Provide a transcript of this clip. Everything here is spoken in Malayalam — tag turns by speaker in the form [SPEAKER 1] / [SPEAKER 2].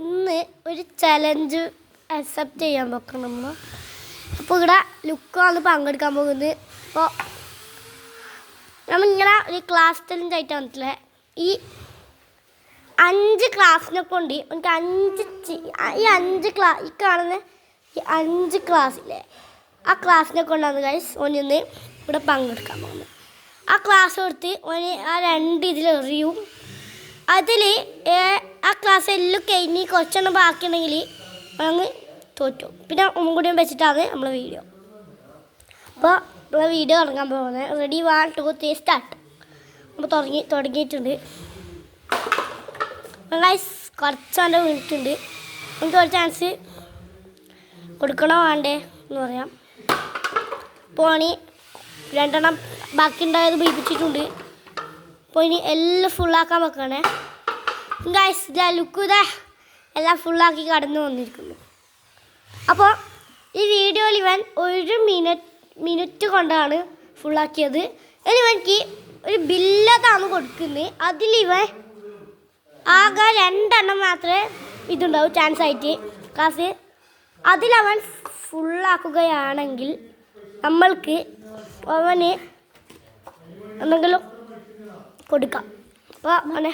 [SPEAKER 1] ഇന്ന് ഒരു ചലഞ്ച് അക്സെപ്റ്റ് ചെയ്യാൻ നോക്കണം നമ്മൾ. അപ്പോൾ ഇവിടെ ലുക്കാണ് പങ്കെടുക്കാൻ പോകുന്നത്. അപ്പോൾ നമ്മളിങ്ങനെ ഒരു ക്ലാസ് ചലഞ്ച് ആയിട്ട് വന്നിട്ടില്ലേ, ഈ 5 ക്ലാസ്സിനെ കൊണ്ട് എനിക്ക് ഈ കാണുന്ന ഈ 5 ക്ലാസ്സില്ലേ, ആ ക്ലാസ്സിനെ കൊണ്ടാണ് ഗൈസ് ഓനൊന്ന് ഇവിടെ പങ്കെടുക്കാൻ പോകുന്നത്. ആ ക്ലാസ് കൊടുത്ത് ഓന് ആ 2 ഇതിലെറിയും. അതിൽ ആ ക്ലാസ് എല്ലാം കഴിഞ്ഞ് കുറച്ചെണ്ണം ബാക്കിയുണ്ടെങ്കിൽ അങ്ങ് തോറ്റു. പിന്നെ ഒന്നും വെച്ചിട്ടാണ് നമ്മളെ വീഡിയോ. അപ്പോൾ നമ്മളെ വീഡിയോ തുടങ്ങാൻ പോകുന്നത്. Ready 1 2 3 start. നമ്മൾ തുടങ്ങിയിട്ടുണ്ട് ഗൈസ്. കുറച്ചാണ്ട് വീണിട്ടുണ്ട്. നമുക്ക് ഒരു ചാൻസ് കൊടുക്കണോ വേണ്ടേ എന്ന് പറയാം. അപ്പോൾ 2 എണ്ണം ബാക്കി ഉണ്ടായത് ബീപ്പിച്ചിട്ടുണ്ട്. അപ്പോൾ ഇനി എല്ലാം ഫുള്ളാക്കാൻ വെക്കണേ ഗൈസ്. ഇതാ ലുക്ക്, ഇതാ എല്ലാം ഫുള്ളാക്കി കടന്നു വന്നിരിക്കുന്നു. അപ്പോൾ ഈ വീഡിയോയിൽ ഇവൻ 1 മിനിറ്റ് കൊണ്ടാണ് ഫുള്ളാക്കിയത്. ഇനി എനിക്ക് ഒരു ബില്ലതാണ് കൊടുക്കുന്നത്. അതിലിവൻ ആകെ 2 എണ്ണം മാത്രമേ ഇതുണ്ടാവും ചാൻസ് ആയിട്ട് ക്ലാസ്. അതിലവൻ ഫുള്ളാക്കുകയാണെങ്കിൽ നമ്മൾക്ക് അവന് എന്തെങ്കിലും കൊടുക്കാം. അപ്പോൾ അവനെ